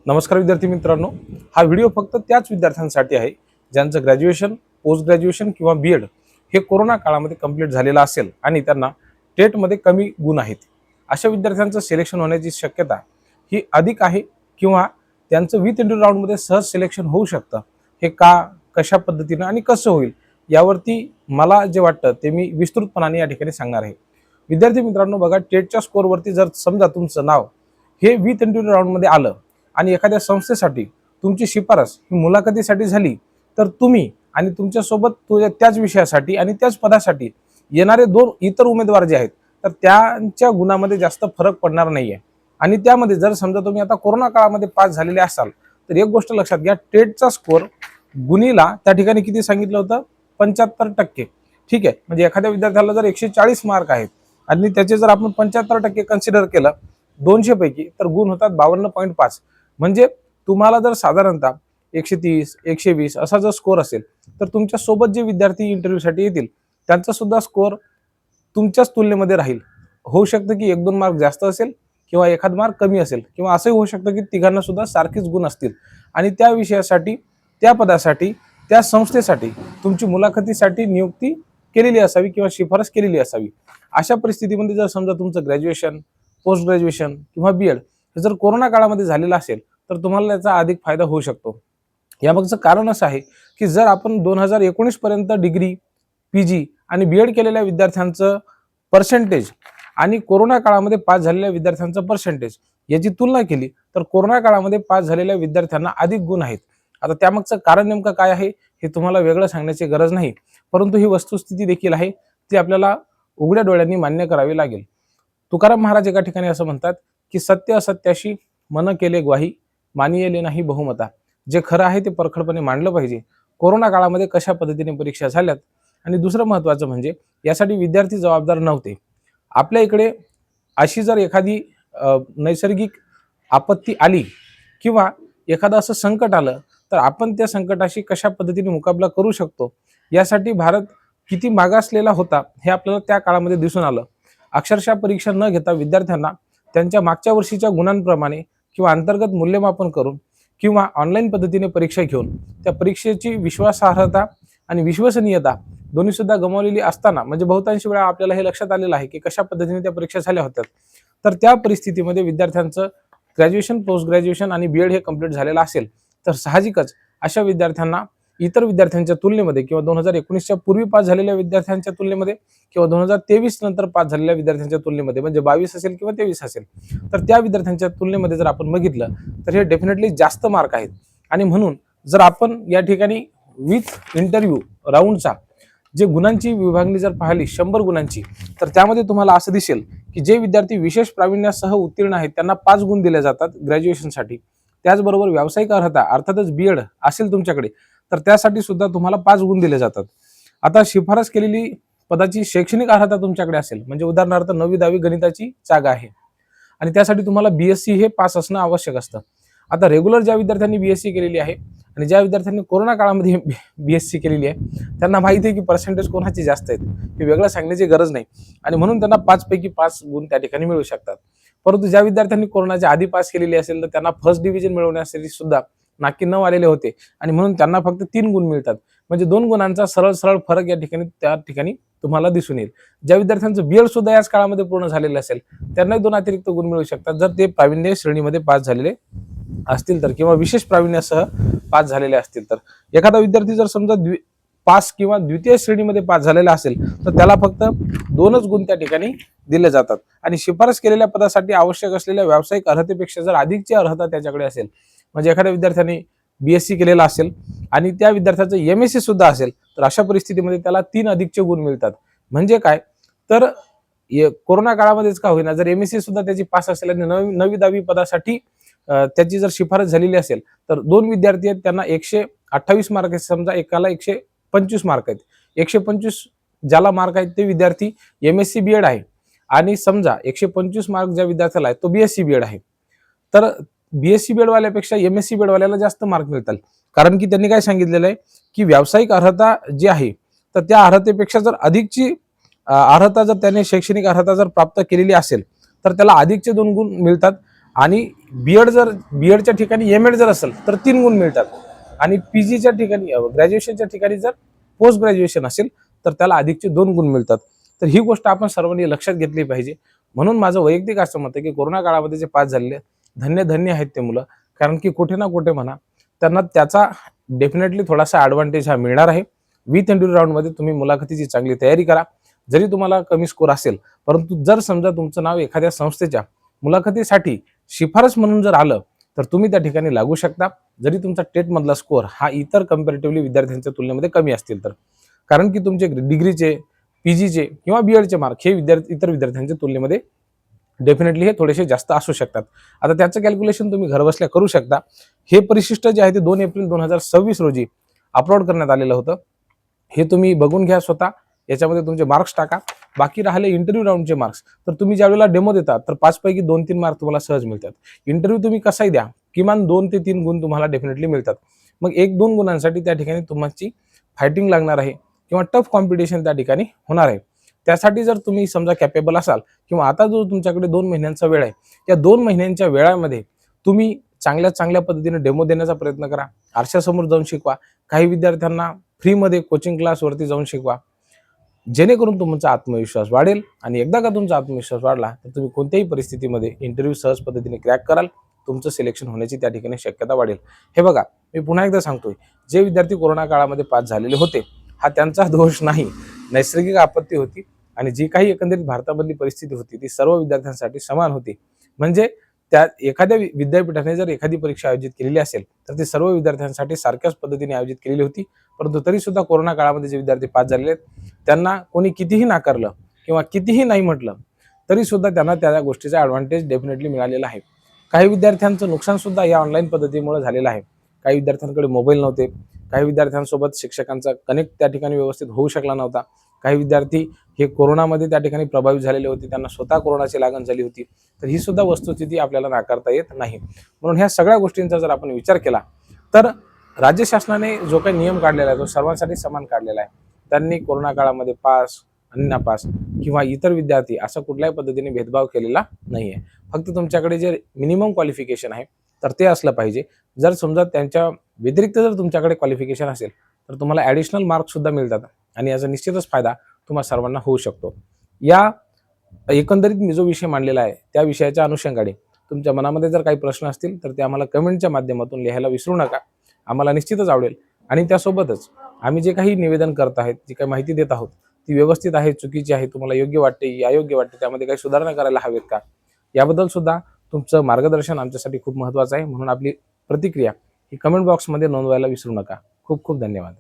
नमस्कार विद्यार्थी मित्रांनो, हा व्हिडिओ फक्त त्याच विद्यार्थ्यांसाठी आहे ज्यांचं ग्रॅज्युएशन, पोस्ट ग्रॅज्युएशन किंवा बी.एड हे कोरोना काळामध्ये कंप्लीट झालेलं असेल आणि त्यांना टेटमध्ये कमी गुण आहेत. अशा विद्यार्थ्यांचं सिलेक्शन होण्याची शक्यता ही अधिक आहे किंवा त्यांचं विथ इंटरव्ह्यू राऊंडमध्ये सहज सिलेक्शन होऊ शकतं. हे का, कशा पद्धतीनं आणि कसं होईल यावरती मला जे वाटतं ते मी विस्तृतपणाने या ठिकाणी सांगणार आहे. विद्यार्थी मित्रांनो बघा, टेटच्या स्कोअरवरती जर समजा तुमचं नाव हे विथ इंटरव्ह्यू राऊंडमध्ये आलं आणि एखाद्या संस्थेसाठी तुमची शिफारस ही मुलाखतीसाठी झाली, तर तुम्ही आणि तुमच्यासोबत त्याच विषयासाठी आणि त्याच पदासाठी येणारे दोन इतर उमेदवार जे आहेत, तर त्यांच्या गुणामध्ये जास्त फरक पडणार नाहीये. आणि त्यामध्ये जर समजा तुम्ही आता कोरोना काळामध्ये पास झालेले असाल, तर एक गोष्ट लक्षात घ्या, टेटचा स्कोअर गुणीला त्या ठिकाणी किती सांगितलं होतं? 75%. ठीक आहे, म्हणजे एखाद्या विद्यार्थ्याला जर 140 मार्क आहेत आणि त्याचे जर आपण 75% कन्सिडर केलं 200 पैकी, तर गुण होतात 52.5. म्हणजे तुम्हाला जर साधारणतः 130, 120 असा जर स्कोअर असेल, तर तुमच्या सोबत जे विद्यार्थी इंटरव्ह्यूसाठी येतील त्यांचा सुद्धा स्कोअर तुमच्याच तुलनेमध्ये राहील. होऊ शकतं की 1-2 मार्क जास्त असेल किंवा एखाद मार्क कमी असेल किंवा असंही होऊ शकतं की तिघांना सुद्धा सारखेच गुण असतील आणि त्या विषयासाठी, त्या पदासाठी, त्या संस्थेसाठी तुमची मुलाखतीसाठी नियुक्ती केलेली असावी किंवा शिफारस केलेली असावी. अशा परिस्थितीमध्ये जर समजा तुमचं ग्रॅज्युएशन, पोस्ट ग्रॅज्युएशन किंवा बी.एड हे जर कोरोना काळामध्ये झालेलं असेल, तर तुम्हाला त्याचा अधिक फायदा होऊ शकतो. यामागचं कारण असं आहे की जर आपण 2019 पर्यंत डिग्री, पीजी आणि बी.एड केलेल्या विद्यार्थ्यांचं पर्सेंटेज आणि कोरोना काळामध्ये पास झालेल्या विद्यार्थ्यांचं पर्सेंटेज याची तुलना केली, तर कोरोना काळामध्ये पास झालेल्या विद्यार्थ्यांना अधिक गुण आहेत. आता त्यामागचं कारण नेमकं काय आहे हे तुम्हाला वेगळं सांगण्याची गरज नाही, परंतु ही वस्तुस्थिती देखील आहे, ती आपल्याला उघड्या डोळ्यांनी मान्य करावी लागेल. तुकाराम महाराज एका ठिकाणी असं म्हणतात की सत्य असत्याशी मन केले ग्वाही, मानियेले नाही बहुमता. जे खरं आहे ते परखडपणे मांडलं पाहिजे. कोरोना काळामध्ये कशा पद्धतीने परीक्षा झाल्यात आणि दुसरं महत्त्वाचं म्हणजे यासाठी विद्यार्थी जबाबदार नव्हते. आपल्या इकडे अशी जर एखादी नैसर्गिक आपत्ती आली किंवा एखादं असं संकट आलं, तर आपण त्या संकटाशी कशा पद्धतीने मुकाबला करू शकतो यासाठी भारत किती मागासलेला होता हे आपल्याला त्या काळामध्ये दिसून आलं. अक्षरशः परीक्षा न घेता विद्यार्थ्यांना त्यांच्या मागच्या वर्षीच्या गुणांप्रमाणे किंवा अंतर्गत मूल्यमापन करून किंवा ऑनलाईन पद्धतीने परीक्षा घेऊन त्या परीक्षेची विश्वासार्हता आणि विश्वसनीयता दोन्ही सुद्धा गमावलेली असताना, म्हणजे बहुतांश वेळा आपल्याला हे लक्षात आलेलं आहे की कशा पद्धतीने त्या परीक्षा झाल्या होत्या, तर त्या परिस्थितीमध्ये विद्यार्थ्यांचं ग्रॅज्युएशन, पोस्ट ग्रॅज्युएशन आणि बी.एड हे कंप्लीट झालेलं असेल, तर साहजिकच अशा विद्यार्थ्यांना इतर विद्यार्थ्यांच्या तुलनेमध्ये किंवा 2019च्या पूर्वी पास झालेल्या विद्यार्थ्यांच्या तुलनेमध्ये किंवा 2023 नंतर पास झालेल्या विद्यार्थ्यांच्या तुलनेमध्ये, म्हणजे 22 असेल किंवा 23 असेल, तर त्या विद्यार्थ्यांच्या तुलनेमध्ये जर आपण बघितलं तर हे डेफिनेटली जास्त मार्क आहेत. आणि म्हणून जर आपण या ठिकाणी विथ इंटरव्ह्यू राऊंडचा जे गुणांची विभागणी जर पाहिली 100 गुणांची, तर त्यामध्ये तुम्हाला असं दिसेल की जे विद्यार्थी विशेष प्रावीण्यासह उत्तीर्ण आहेत त्यांना 5 गुण दिले जातात ग्रॅज्युएशनसाठी. त्याचबरोबर व्यावसायिक अर्हता अर्थातच बी.एड असेल तुमच्याकडे, तर त्यासाठी सुद्धा तुम्हाला 5 गुण दिले जातात. आता शिफारस केलेली पदाची शैक्षणिक अर्हता तुमच्याकडे असेल, म्हणजे उदाहरणार्थ 9वी-10वी गणिताची जागा आहे आणि त्यासाठी तुम्हाला BSc हे पास असणं आवश्यक असतं. आता रेग्युलर ज्या विद्यार्थ्यांनी BSc केलेली आहे आणि ज्या विद्यार्थ्यांनी कोरोना काळामध्ये BSc केलेली आहे, त्यांना माहिती आहे की पर्सेंटेज कोणाची जास्त आहेत हे वेगळं सांगण्याची गरज नाही आणि म्हणून त्यांना 5 पैकी 5 गुण त्या ठिकाणी मिळू शकतात. परंतु ज्या विद्यार्थ्यांनी कोरोनाच्या आधी पास केलेली असेल, तर त्यांना फर्स्ट डिव्हिजन मिळवण्यासाठी सुद्धा नाकी 9 आलेले होते आणि म्हणून त्यांना फक्त 3 गुण मिळतात. म्हणजे 2 गुणांचा सरळ सरळ फरक या ठिकाणी त्या ठिकाणी तुम्हाला दिसून येईल. ज्या विद्यार्थ्यांचं बी.एड सुद्धा याच काळामध्ये पूर्ण झालेलं असेल, त्यांनाही 2 अतिरिक्त गुण मिळू शकतात जर ते प्रावीण्य श्रेणीमध्ये पास झालेले असतील तर, किंवा विशेष प्रावीण्यासह पास झालेले असतील तर. एखादा विद्यार्थी जर समजा पास किंवा द्वितीय श्रेणीमध्ये पास झालेला असेल, तर त्याला फक्त 2च गुण त्या ठिकाणी दिले जातात. आणि शिफारस केलेल्या पदासाठी आवश्यक असलेल्या व्यावसायिक अर्हतेपेक्षा जर अधिकची अर्हता त्याच्याकडे असेल, म्हणजे एखाद्या विद्यार्थ्याने BSc केलेला असेल आणि त्या विद्यार्थ्याचं MSc सुद्धा असेल, तर अशा परिस्थितीमध्ये त्याला 3 अधिकचे गुण मिळतात. म्हणजे काय, तर कोरोना काळामध्येच का होईना जर MSc सुद्धा त्याची पास असेल आणि 9वी-10वी पदासाठी त्याची जर शिफारस झालेली असेल, तर 2 विद्यार्थी आहेत त्यांना 128 मार्क आहेत, समजा एकाला 125 मार्क आहेत. 125 ज्याला मार्क आहेत ते विद्यार्थी MSc B.Ed आहे आणि समजा 125 मार्क ज्या विद्यार्थ्याला आहे तो BSc B.Ed आहे, तर BSc B.Ed वाल्यापेक्षा MSc B.Ed वाल्याला जास्त मार्क मिळतात. कारण की त्यांनी काय सांगितलेलं आहे की व्यावसायिक अर्हता जी आहे, तर त्या अर्हतेपेक्षा जर अधिकची अर्हता जर त्याने शैक्षणिक अर्हता जर प्राप्त केलेली असेल, तर त्याला अधिकचे 2 गुण मिळतात आणि बीएडच्या ठिकाणी एमएड जर असेल तर 3 गुण मिळतात आणि पीजीच्या ठिकाणी ग्रॅज्युएशनच्या ठिकाणी जर पोस्ट ग्रॅज्युएशन असेल तर त्याला अधिकचे 2 गुण मिळतात. तर ही गोष्ट आपण सर्वांनी लक्षात घेतली पाहिजे. म्हणून माझं वैयक्तिक असं मत आहे की कोरोना काळामध्ये जे पास झालेले धन्य धन्य आहेत ते मुलं, कारण की कुठे ना कुठे म्हणा त्यांना त्याचा डेफिनेटली थोडासा ॲडव्हान्टेज हा मिळणार आहे. विथ इंटरव्ह्यू राऊंडमध्ये तुम्ही मुलाखतीची चांगली तयारी करा. जरी तुम्हाला कमी स्कोर असेल, परंतु जर समजा तुमचं नाव एखाद्या संस्थेच्या मुलाखतीसाठी शिफारस म्हणून जर आलं तर तुम्ही त्या ठिकाणी लागू शकता, जरी तुमचा टेटमधला स्कोअर हा इतर कम्पॅरेटिव्हली विद्यार्थ्यांच्या तुलनेमध्ये कमी असतील तर. कारण की तुमचे डिग्रीचे, पीजीचे किंवा बीएडचे मार्क हे इतर विद्यार्थ्यांच्या तुलनेमध्ये डेफिनेटली हे थोडेसे जास्त असू शकतात. आता त्याचं कॅल्क्युलेशन तुम्ही घरबसल्या करू शकता. हे परिशिष्ट जे आहे ते 2 एप्रिल 2026 रोजी अपलोड करण्यात आलेलं होतं. हे तुम्ही बघून घ्या स्वतः. याच्यामध्ये तुमचे मार्क्स टाका. बाकी राहिले इंटरव्ह्यू राऊंडचे मार्क्स. तर तुम्ही ज्यावेळेला डेमो देता तर 5 पैकी 2-3 मार्क तुम्हाला सहज मिळतात. इंटरव्ह्यू तुम्ही कसाही द्या, किमान 2 ते 3 गुण तुम्हाला डेफिनेटली मिळतात. मग 1-2 गुणांसाठी त्या ठिकाणी तुमची फायटिंग लागणार आहे किंवा टफ कॉम्पिटिशन त्या ठिकाणी होणार आहे. त्यासाठी जर तुम्ही समजा कॅपेबल असाल किंवा आता जो तुमच्याकडे 2 महिन्यांचा वेळ आहे, या 2 महिन्यांच्या वेळामध्ये तुम्ही चांगल्या पद्धतीने डेमो देण्याचा प्रयत्न करा. आरशासमोर जाऊन शिकवा. काही विद्यार्थ्यांना फ्रीमध्ये कोचिंग क्लासवरती जाऊन शिकवा, जेणेकरून तुमचा आत्मविश्वास वाढेल. आणि एकदा का तुमचा आत्मविश्वास वाढला तर तुम्ही कोणत्याही परिस्थितीमध्ये इंटरव्ह्यू सहज पद्धतीने क्रॅक कराल. तुमचं सिलेक्शन होण्याची त्या ठिकाणी शक्यता वाढेल. हे बघा, मी पुन्हा एकदा सांगतोय, जे विद्यार्थी कोरोना काळामध्ये पास झालेले होते हा त्यांचा दोष नाही, नैसर्गिक आपत्ती होती. आणि जी काही एकंदरीत भारतामधली परिस्थिती होती ती सर्व विद्यार्थ्यांसाठी समान होती. म्हणजे त्या एखाद्या विद्यापीठाने जर एखादी परीक्षा आयोजित केलेली असेल तर ती सर्व विद्यार्थ्यांसाठी सारख्याच पद्धतीने आयोजित केलेली होती. परंतु तरी सुद्धा कोरोना काळामध्ये जे विद्यार्थी पास झालेले आहेत त्यांना कोणी कितीही नाकारलं किंवा कितीही नाही म्हटलं तरी सुद्धा त्यांना त्या गोष्टीचा ॲडव्हान्टेज डेफिनेटली मिळालेला आहे. काही विद्यार्थ्यांचं नुकसान सुद्धा या ऑनलाईन पद्धतीमुळे झालेलं आहे. काही विद्यार्थ्यांकडे मोबाईल नव्हते, काही विद्यार्थ्यांसोबत शिक्षकांचा कनेक्ट त्या ठिकाणी व्यवस्थित होऊ शकला नव्हता. काही विद्यार्थी हे कोरोनामध्ये त्या ठिकाणी प्रभावित झालेले होते, त्यांना स्वतः कोरोनाची लागण झाली होती. तर ही सुद्धा वस्तुस्थिती आपल्याला नाकारता येत नाही. म्हणून ह्या सगळ्या गोष्टींचा जर आपण विचार केला तर राज्य शासनाने जो काही नियम काढलेला आहे तो सर्वांसाठी समान काढलेला आहे. त्यांनी कोरोना काळामध्ये पास आणि नापास किंवा इतर विद्यार्थी असा कुठल्याही पद्धतीने भेदभाव केलेला नाही आहे. फक्त तुमच्याकडे जे मिनिमम क्वालिफिकेशन आहे तर ते असलं पाहिजे. जर समजा त्यांच्या व्यतिरिक्त जर तुमच्याकडे क्वालिफिकेशन असेल तर तुम्हाला ॲडिशनल मार्क्स सुद्धा मिळतात आणि याचा निश्चितच फायदा तुम्हा सर्वांना होऊ शकतो. या एकंदरीत मी जो विषय मांडलेला आहे त्या विषयाच्या अनुषंगाने तुमच्या मनामध्ये जर काही प्रश्न असतील तर ते आम्हाला कमेंटच्या माध्यमातून लिहायला विसरू नका. आम्हाला निश्चितच आवडेल. आणि त्यासोबतच आम्ही जे काही निवेदन करत आहेत, जी काही माहिती देत आहोत ती व्यवस्थित आहे, चुकीची आहे, तुम्हाला योग्य वाटते, अयोग्य वाटते, त्यामध्ये काही सुधारणा करायला हवेत का, याबद्दल सुद्धा तुमचं मार्गदर्शन आमच्यासाठी खूप महत्त्वाचं आहे. म्हणून आपली प्रतिक्रिया ही कमेंट बॉक्समध्ये नोंदवायला विसरू नका. खूप खूप धन्यवाद.